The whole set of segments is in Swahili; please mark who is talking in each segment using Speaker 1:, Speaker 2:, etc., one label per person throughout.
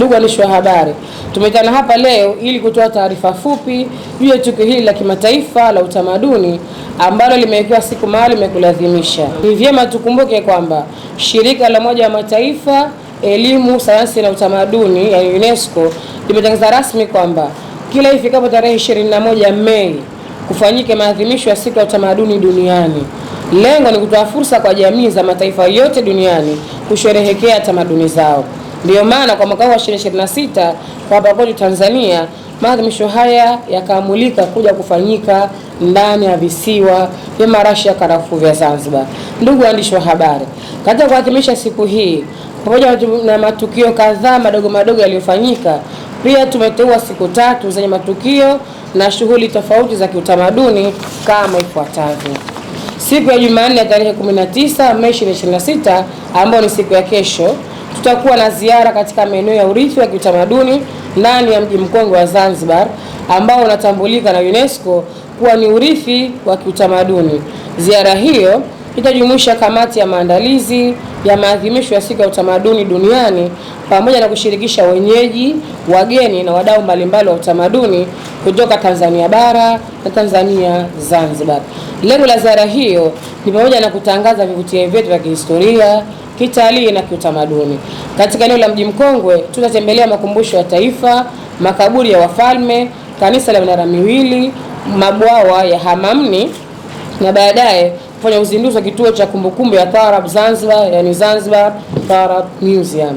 Speaker 1: Ndugu waandishi wa habari, tumekutana hapa leo ili kutoa taarifa fupi juu ya tukio hili la kimataifa la utamaduni ambalo limewekewa siku maalum ya kuadhimisha. Ni vyema tukumbuke kwamba shirika la Umoja wa Mataifa elimu, sayansi na utamaduni ya UNESCO limetangaza rasmi kwamba kila ifikapo tarehe 21 Mei kufanyike maadhimisho ya siku ya utamaduni duniani. Lengo ni kutoa fursa kwa jamii za mataifa yote duniani kusherehekea tamaduni zao. Ndio maana kwa mwaka wa 2026 kwa hapa kwetu Tanzania maadhimisho haya yakaamulika kuja kufanyika ndani ya visiwa vya marashi ya karafuu vya Zanzibar. Ndugu waandishi wa habari, katika kuadhimisha siku hii pamoja na matukio kadhaa madogo yaliyofanyika, pia tumeteua siku 3 zenye matukio na shughuli tofauti za kiutamaduni kama ifuatavyo. Siku ya Jumanne ya tarehe 19 Mei 2026 ambayo ni siku ya kesho, tutakuwa na ziara katika maeneo ya urithi wa kiutamaduni ndani ya mji mkongwe wa Zanzibar ambao unatambulika na UNESCO kuwa ni urithi wa kiutamaduni. Ziara hiyo itajumuisha kamati ya maandalizi ya maadhimisho ya siku ya utamaduni duniani pamoja na kushirikisha wenyeji, wageni na wadau mbalimbali wa utamaduni kutoka Tanzania bara na Tanzania Zanzibar. Lengo la ziara hiyo ni pamoja na kutangaza vivutio vyetu vya kihistoria, kitalii na kiutamaduni. Katika eneo la mji mkongwe tutatembelea makumbusho ya taifa, makaburi ya wafalme, kanisa la minara miwili, mabwawa ya Hamamni na baadaye kufanya uzinduzi wa kituo cha kumbukumbu ya Taarab Zanzibar, yani Zanzibar Taarab Museum.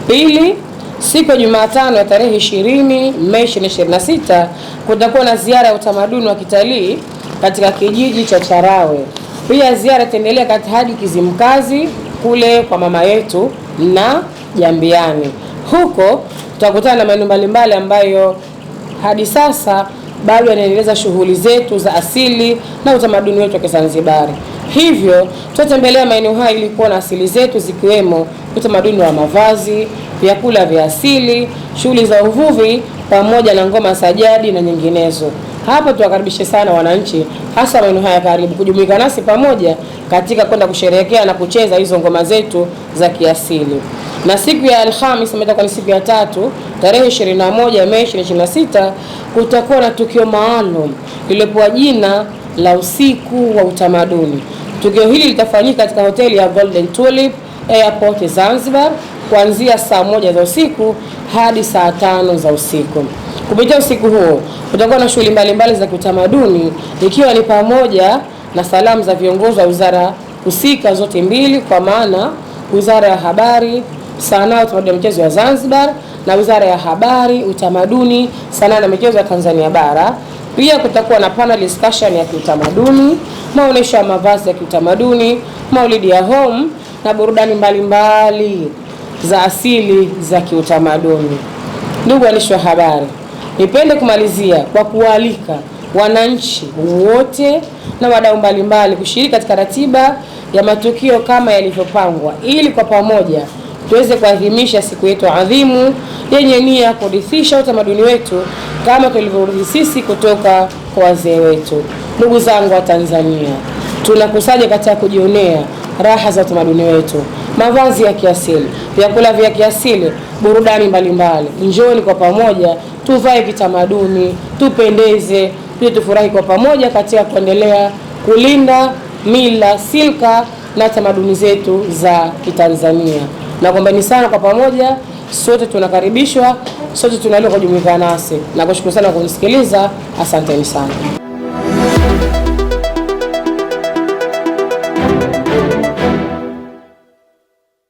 Speaker 1: Pili, siku ya Jumatano ya tarehe 20 Mei 2026 kutakuwa na ziara ya utamaduni wa kitalii katika kijiji cha Charawe. Pia ziara itaendelea hadi Kizimkazi kule kwa mama yetu na Jambiani. Huko tutakutana na maeneo mbalimbali ambayo hadi sasa bado yanaendeleza shughuli zetu za asili na utamaduni wetu wa Kizanzibari. Hivyo tutatembelea maeneo haya ili kuona asili zetu zikiwemo utamaduni wa mavazi, vyakula vya asili, shughuli za uvuvi pamoja na ngoma za jadi na nyinginezo. Hapa tuwakaribishe sana wananchi hasa maeneo haya karibu kujumuika nasi pamoja katika kwenda kusherehekea na kucheza hizo ngoma zetu za kiasili. Na siku ya Alhamisi imetoka ni siku ya 3 tarehe 21 Mei 2026 kutakuwa na tukio maalum lililopewa jina la usiku wa utamaduni. Tukio hili litafanyika katika hoteli ya Golden Tulip Airport Zanzibar kuanzia saa 1 za usiku hadi saa 5 za usiku. Kupitia usiku huo kutakuwa na shughuli mbalimbali za kiutamaduni ikiwa ni pamoja na salamu za viongozi wa wizara husika zote mbili, kwa maana Wizara ya Habari, Sanaa, Utamaduni na Michezo ya Zanzibar na Wizara ya Habari, Utamaduni, Sanaa na Michezo ya Tanzania Bara. Pia kutakuwa na panel discussion ya kiutamaduni, maonesho ya mavazi ya kiutamaduni, maulidi ya home na burudani mbalimbali za asili za kiutamaduni. Ndugu waandishi wa habari, nipende kumalizia kwa kualika wananchi wote na wadau mbalimbali kushiriki katika ratiba ya matukio kama yalivyopangwa ili kwa pamoja tuweze kuadhimisha siku yetu adhimu yenye nia ya kurithisha utamaduni wetu kama tulivyourithi sisi kutoka kwa wazee wetu. Ndugu zangu wa Tanzania, tunakusanya katika kujionea raha za utamaduni wetu, mavazi ya kiasili, vyakula vya kiasili, burudani mbalimbali. Njoni kwa pamoja tuvae kitamaduni, tupendeze, pia tufurahi kwa pamoja katika kuendelea kulinda mila, silka na tamaduni zetu za Kitanzania. Nakuombeni sana kwa pamoja, sote tunakaribishwa, sote tunalika kujumuika nasi. Nakushukuru sana kwa kunisikiliza. Asanteni sana.